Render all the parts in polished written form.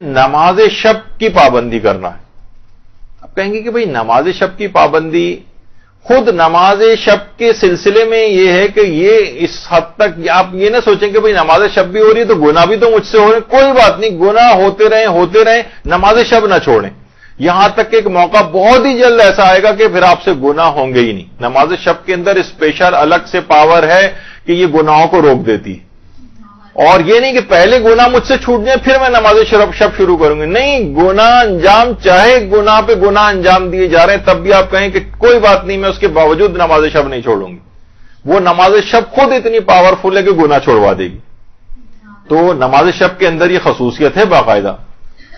نماز شب کی پابندی کرنا ہے. آپ کہیں گے کہ بھئی نماز شب کی پابندی، خود نماز شب کے سلسلے میں یہ ہے کہ یہ اس حد تک آپ یہ نہ سوچیں کہ بھئی نماز شب بھی ہو رہی ہے تو گناہ بھی تو مجھ سے ہو رہے ہیں. کوئی بات نہیں، گناہ ہوتے رہیں، نماز شب نہ چھوڑیں. یہاں تک کہ ایک موقع بہت ہی جلد ایسا آئے گا کہ پھر آپ سے گناہ ہوں گے ہی نہیں. نماز شب کے اندر اسپیشل الگ سے پاور ہے کہ یہ گناہوں کو روک دیتی ہے. اور یہ نہیں کہ پہلے گناہ مجھ سے چھوٹ جائیں پھر میں نماز شب شروع کروں گی. نہیں، گناہ انجام، چاہے گناہ پہ گناہ انجام دیے جا رہے ہیں تب بھی آپ کہیں کہ کوئی بات نہیں، میں اس کے باوجود نماز شب نہیں چھوڑوں گی. وہ نماز شب خود اتنی پاورفل ہے کہ گناہ چھوڑوا دے گی. تو نماز شب کے اندر یہ خصوصیت ہے باقاعدہ.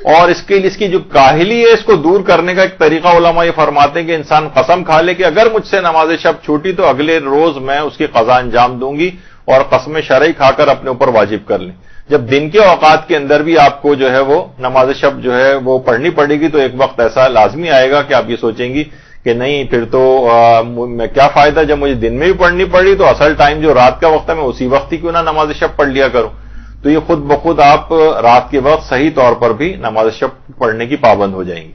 اور اس کی جو کاہلی ہے اس کو دور کرنے کا ایک طریقہ علماء یہ فرماتے ہیں کہ انسان قسم کھا لے کہ اگر مجھ سے نماز شب چھوٹی تو اگلے روز میں اس کی قضا انجام دوں گی، اور قسم شرعی کھا کر اپنے اوپر واجب کر لیں. جب دن کے اوقات کے اندر بھی آپ کو جو ہے وہ نماز شب جو ہے وہ پڑھنی پڑے گی تو ایک وقت ایسا لازمی آئے گا کہ آپ یہ سوچیں گی کہ نہیں پھر تو میں کیا فائدہ، جب مجھے دن میں بھی پڑھنی پڑی تو اصل ٹائم جو رات کا وقت ہے میں اسی وقت ہی کیوں نہ نماز شب پڑھ لیا کروں. تو یہ خود بخود آپ رات کے وقت صحیح طور پر بھی نماز شب پڑھنے کی پابند ہو جائیں گی.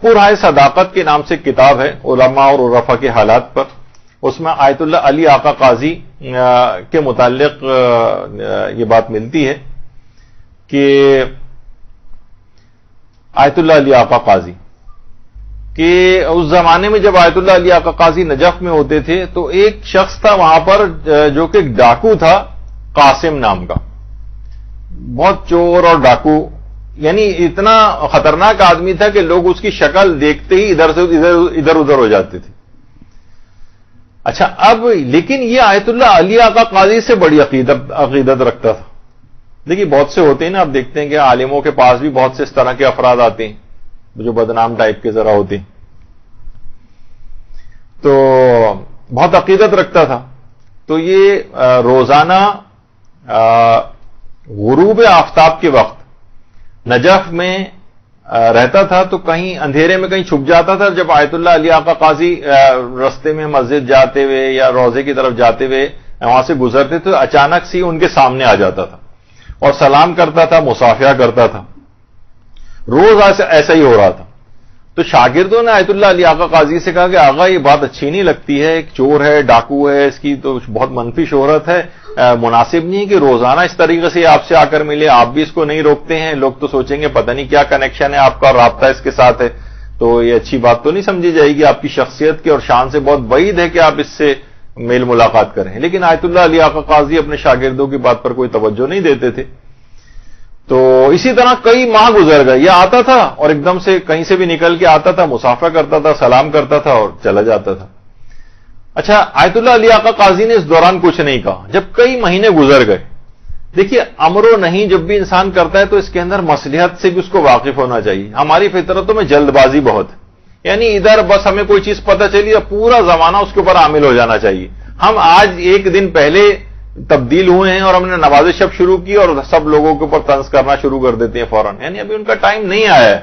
پورائے صداقت کے نام سے کتاب ہے علماء اور عرفا کے حالات پر. اس میں آیت اللہ علی آقا قاضی کے متعلق یہ بات ملتی ہے کہ آیت اللہ علی آقا قاضی کہ اس زمانے میں جب آیت اللہ علی آقا قاضی نجف میں ہوتے تھے تو ایک شخص تھا وہاں پر جو کہ ایک ڈاکو تھا قاسم نام کا. بہت چور اور ڈاکو، یعنی اتنا خطرناک آدمی تھا کہ لوگ اس کی شکل دیکھتے ہی ادھر ادھر ہو جاتے تھے. اچھا، اب لیکن یہ آیت اللہ علی آقا قاضی سے بڑی عقیدت رکھتا تھا. دیکھیے بہت سے ہوتے ہیں نا، آپ دیکھتے ہیں کہ عالموں کے پاس بھی بہت سے اس طرح کے افراد آتے ہیں جو بدنام ٹائپ کے ذرا ہوتے ہیں. تو بہت عقیدت رکھتا تھا. تو یہ روزانہ غروب آفتاب کے وقت نجف میں رہتا تھا تو کہیں اندھیرے میں کہیں چھپ جاتا تھا. جب آیت اللہ علی آقا قاضی رستے میں مسجد جاتے ہوئے یا روزے کی طرف جاتے ہوئے وہاں سے گزرتے تو اچانک سے ان کے سامنے آ جاتا تھا اور سلام کرتا تھا، مصافحہ کرتا تھا. روز ایسا ہی ہو رہا تھا. تو شاگردوں نے آیت اللہ علی آقا قاضی سے کہا کہ آقا یہ بات اچھی نہیں لگتی ہے، ایک چور ہے، ڈاکو ہے، اس کی تو بہت منفی شہرت ہے، مناسب نہیں ہے کہ روزانہ اس طریقے سے آپ سے آ کر ملے، آپ بھی اس کو نہیں روکتے ہیں، لوگ تو سوچیں گے پتہ نہیں کیا کنیکشن ہے آپ کا، رابطہ اس کے ساتھ ہے، تو یہ اچھی بات تو نہیں سمجھی جائے گی، آپ کی شخصیت کی اور شان سے بہت بعید ہے کہ آپ اس سے میل ملاقات کریں. لیکن آیت اللہ علی آقا قاضی اپنے شاگردوں کی بات پر کوئی توجہ نہیں دیتے تھے. تو اسی طرح کئی ماہ گزر گئے. یہ آتا تھا اور ایک دم سے کہیں سے بھی نکل کے آتا تھا، مصافحہ کرتا تھا، سلام کرتا تھا اور چلا جاتا تھا. اچھا، آیت اللہ علی آقا قاضی نے اس دوران کچھ نہیں کہا. جب کئی مہینے گزر گئے، دیکھیے امر و نہیں جب بھی انسان کرتا ہے تو اس کے اندر مصلحت سے بھی اس کو واقف ہونا چاہیے. ہماری فطرتوں میں جلد بازی بہت ہے، یعنی ادھر بس ہمیں کوئی چیز پتہ چلی اور پورا زمانہ اس کے اوپر عامل ہو جانا چاہیے. ہم آج ایک دن پہلے تبدیل ہوئے ہیں اور ہم نے نماز شب شروع کی اور سب لوگوں کے اوپر طنز کرنا شروع کر دیتے ہیں فوراً. یعنی ابھی ان کا ٹائم نہیں آیا ہے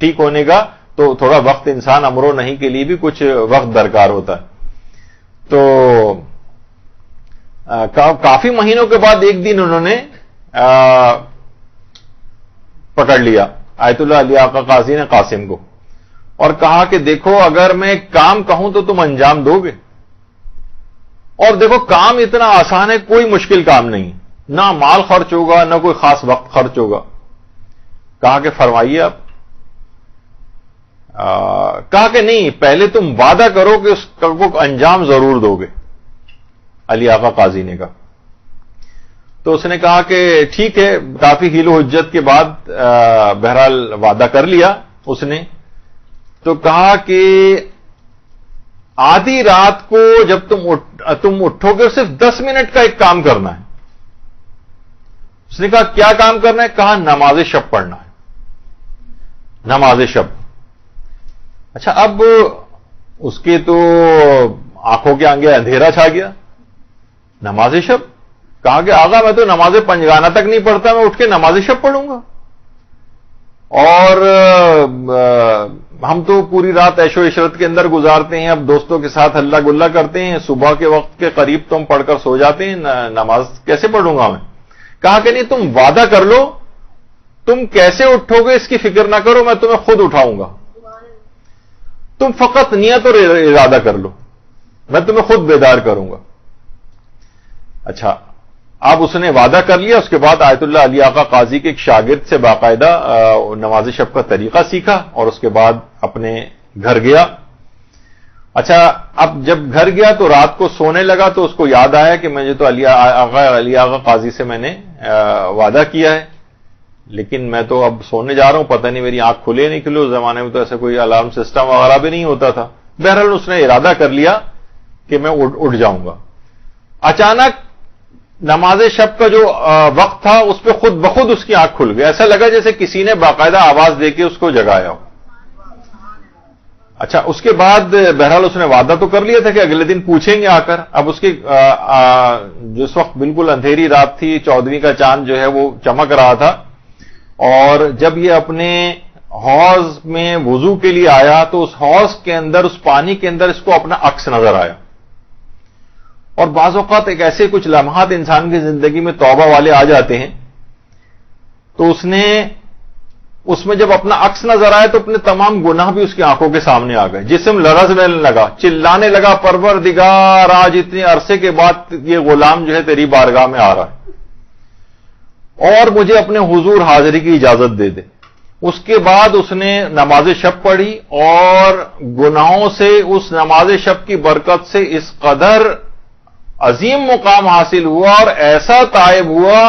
ٹھیک ہونے کا، تو تھوڑا وقت انسان امر و نہیں کے لیے بھی کچھ وقت درکار ہوتا ہے. تو کافی مہینوں کے بعد ایک دن انہوں نے پکڑ لیا آیت اللہ علی آقا قاضی نے قاسم کو اور کہا کہ دیکھو اگر میں کام کہوں تو تم انجام دو گے، اور دیکھو کام اتنا آسان ہے، کوئی مشکل کام نہیں، نہ مال خرچ ہوگا نہ کوئی خاص وقت خرچ ہوگا. کہا کہ فرمائیے آپ. کہا کہ نہیں، پہلے تم وعدہ کرو کہ اس کو انجام ضرور دو گے. علی آقا قاضی نے کہا. تو اس نے کہا کہ ٹھیک ہے. کافی حیل و حجت کے بعد بہرحال وعدہ کر لیا اس نے. تو کہا کہ آدھی رات کو جب تم اٹھو گے صرف 10 منٹ کا ایک کام کرنا ہے. اس نے کہا کیا کام کرنا ہے؟ کہا نماز شب پڑھنا ہے. نماز شب. اچھا، اب اس کے تو آنکھوں کے آگے اندھیرا چھا گیا. نماز شب. کہا کہ آقا میں تو نماز پنجگانہ تک نہیں پڑھتا، میں اٹھ کے نماز شب پڑھوں گا، اور ہم تو پوری رات عیش و عشرت کے اندر گزارتے ہیں، اب دوستوں کے ساتھ ہلہ گلہ کرتے ہیں، صبح کے وقت کے قریب تم پڑھ کر سو جاتے ہیں، نماز کیسے پڑھوں گا میں؟ کہا کہ نہیں، تم وعدہ کر لو تم کیسے اٹھو گے اس کی فکر نہ کرو، میں تمہیں خود اٹھاؤں گا، تم فقط نیت اور ارادہ کر لو، میں تمہیں خود بیدار کروں گا. اچھا، اب اس نے وعدہ کر لیا. اس کے بعد آیت اللہ علی آقا قاضی کے ایک شاگرد سے باقاعدہ نماز شب کا طریقہ سیکھا اور اس کے بعد اپنے گھر گیا. اچھا، اب جب گھر گیا تو رات کو سونے لگا تو اس کو یاد آیا کہ مجھے تو علی آقا قاضی سے میں نے وعدہ کیا ہے، لیکن میں تو اب سونے جا رہا ہوں، پتہ نہیں میری آنکھ کھلے نہیں کھلے. اس زمانے میں تو ایسا کوئی الارم سسٹم وغیرہ بھی نہیں ہوتا تھا. بہرحال اس نے ارادہ کر لیا کہ میں اٹھ جاؤں گا. اچانک نماز شب کا جو وقت تھا اس پہ خود بخود اس کی آنکھ کھل گئی. ایسا لگا جیسے کسی نے باقاعدہ آواز دے کے اس کو جگایا ہو. اچھا، اس کے بعد بہرحال اس نے وعدہ تو کر لیا تھا کہ اگلے دن پوچھیں گے آ کر. اب اس کی جس وقت بالکل اندھیری رات تھی، 14ویں کا چاند جو ہے وہ چمک رہا تھا، اور جب یہ اپنے حوض میں وضو کے لیے آیا تو اس حوض کے اندر، اس پانی کے اندر اس کو اپنا عکس نظر آیا. اور بعض اوقات ایک ایسے کچھ لمحات انسان کی زندگی میں توبہ والے آ جاتے ہیں، تو اس میں جب اپنا عکس نظر آیا تو اپنے تمام گناہ بھی اس کی آنکھوں کے سامنے آ گئے. جسم لرزنے لگا، چلانے لگا، پروردگار آج اتنے عرصے کے بعد یہ غلام جو ہے تیری بارگاہ میں آ رہا ہے اور مجھے اپنے حضور حاضری کی اجازت دے دے. اس کے بعد اس نے نماز شب پڑھی اور گناہوں سے اس نماز شب کی برکت سے اس قدر عظیم مقام حاصل ہوا اور ایسا تائب ہوا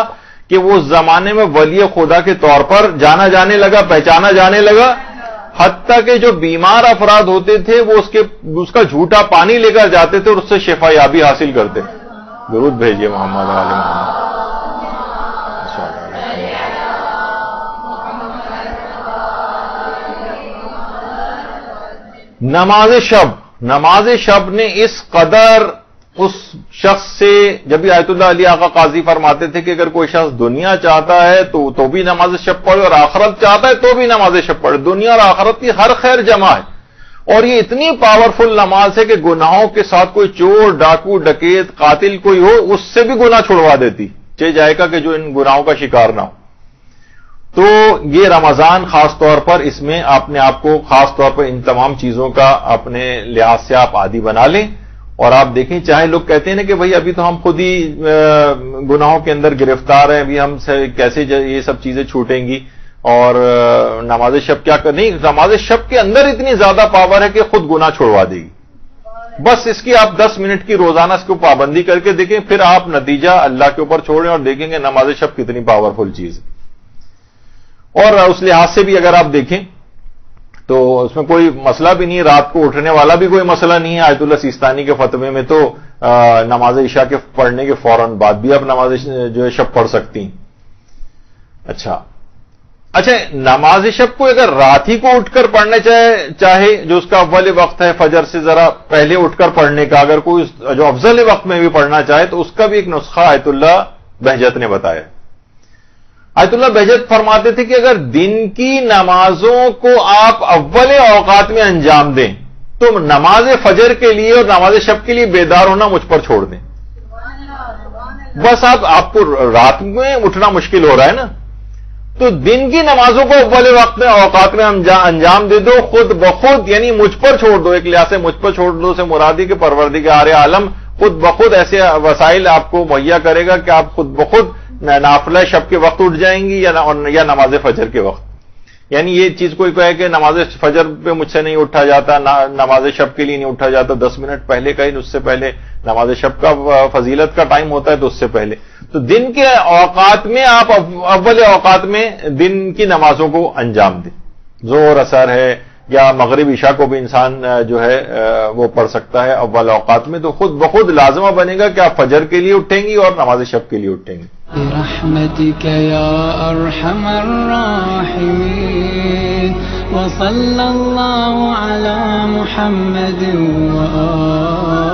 کہ وہ اس زمانے میں ولی خدا کے طور پر جانا جانے لگا، پہچانا جانے لگا. حتیٰ کہ جو بیمار افراد ہوتے تھے وہ اس کا جھوٹا پانی لے کر جاتے تھے اور اس سے شفا یابی حاصل کرتے. درود بھیجیے محمد علیہ محمد. نماز شب نے اس قدر اس شخص سے، جب بھی آیت اللہ علی آقا قاضی فرماتے تھے کہ اگر کوئی شخص دنیا چاہتا ہے تو بھی نماز شب پڑھے اور آخرت چاہتا ہے تو بھی نماز شب پڑھے. دنیا اور آخرت کی ہر خیر جمع ہے. اور یہ اتنی پاورفل نماز ہے کہ گناہوں کے ساتھ کوئی چور، ڈاکو، ڈکیت، قاتل کوئی ہو اس سے بھی گناہ چھڑوا دیتی، چاہے جائے گا کہ جو ان گناہوں کا شکار نہ ہو. تو یہ رمضان خاص طور پر اس میں اپنے آپ کو خاص طور پر ان تمام چیزوں کا اپنے لحاظ سے آپ عادی بنا لیں. اور آپ دیکھیں، چاہے لوگ کہتے ہیں نا کہ بھئی ابھی تو ہم خود ہی گناہوں کے اندر گرفتار ہیں، ابھی ہم سے کیسے یہ سب چیزیں چھوٹیں گی اور نماز شب کیا کرنی. نماز شب کے اندر اتنی زیادہ پاور ہے کہ خود گناہ چھوڑوا دے گی. بس اس کی آپ 10 منٹ کی روزانہ اس کو پابندی کر کے دیکھیں، پھر آپ نتیجہ اللہ کے اوپر چھوڑیں اور دیکھیں گے نماز شب کتنی پاورفل چیز ہے. اور اس لحاظ سے بھی اگر آپ دیکھیں تو اس میں کوئی مسئلہ بھی نہیں، رات کو اٹھنے والا بھی کوئی مسئلہ نہیں ہے. آیت اللہ سیستانی کے فتوے میں تو نماز عشاء کے پڑھنے کے فوراً بعد بھی آپ نماز جو ہے شب پڑھ سکتی ہیں. اچھا، نماز شب کو اگر رات ہی کو اٹھ کر پڑھنے چاہے جو اس کا اول وقت ہے فجر سے ذرا پہلے اٹھ کر پڑھنے کا، اگر کوئی جو افضل وقت میں بھی پڑھنا چاہے تو اس کا بھی ایک نسخہ آیت اللہ بہجت نے بتایا. آیت اللہ بہجت فرماتے تھے کہ اگر دن کی نمازوں کو آپ اول اوقات میں انجام دیں تو نماز فجر کے لیے اور نماز شب کے لیے بیدار ہونا مجھ پر چھوڑ دیں. بس آپ کو رات میں اٹھنا مشکل ہو رہا ہے نا، تو دن کی نمازوں کو اول وقت میں اوقات میں انجام دے دو، خود بخود یعنی مجھ پر چھوڑ دو. ایک لحاظ سے مجھ پر چھوڑ دو سے مرادی کہ پروردگار عالم خود بخود ایسے وسائل آپ کو مہیا کرے گا کہ آپ خود بخود نافلہ شب کے وقت اٹھ جائیں گی یا نماز فجر کے وقت. یعنی یہ چیز کوئی کہے کہ نماز فجر پہ مجھ سے نہیں اٹھا جاتا، نماز شب کے لیے نہیں اٹھا جاتا، 10 منٹ پہلے کا ہی، اس سے پہلے نماز شب کا فضیلت کا ٹائم ہوتا ہے تو اس سے پہلے. تو دن کے اوقات میں آپ اول اوقات میں دن کی نمازوں کو انجام دیں. ظہر، عصر ہے یا مغرب عشاء کو بھی انسان جو ہے وہ پڑھ سکتا ہے اول اوقات میں، تو خود بخود لازمہ بنے گا کہ آپ فجر کے لیے اٹھیں گی اور نماز شب کے لیے اٹھیں گے. برحمتك يا أرحم الراحمين وصلى الله على محمد وآله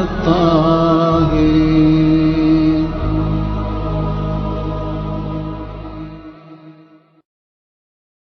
الطاهرين.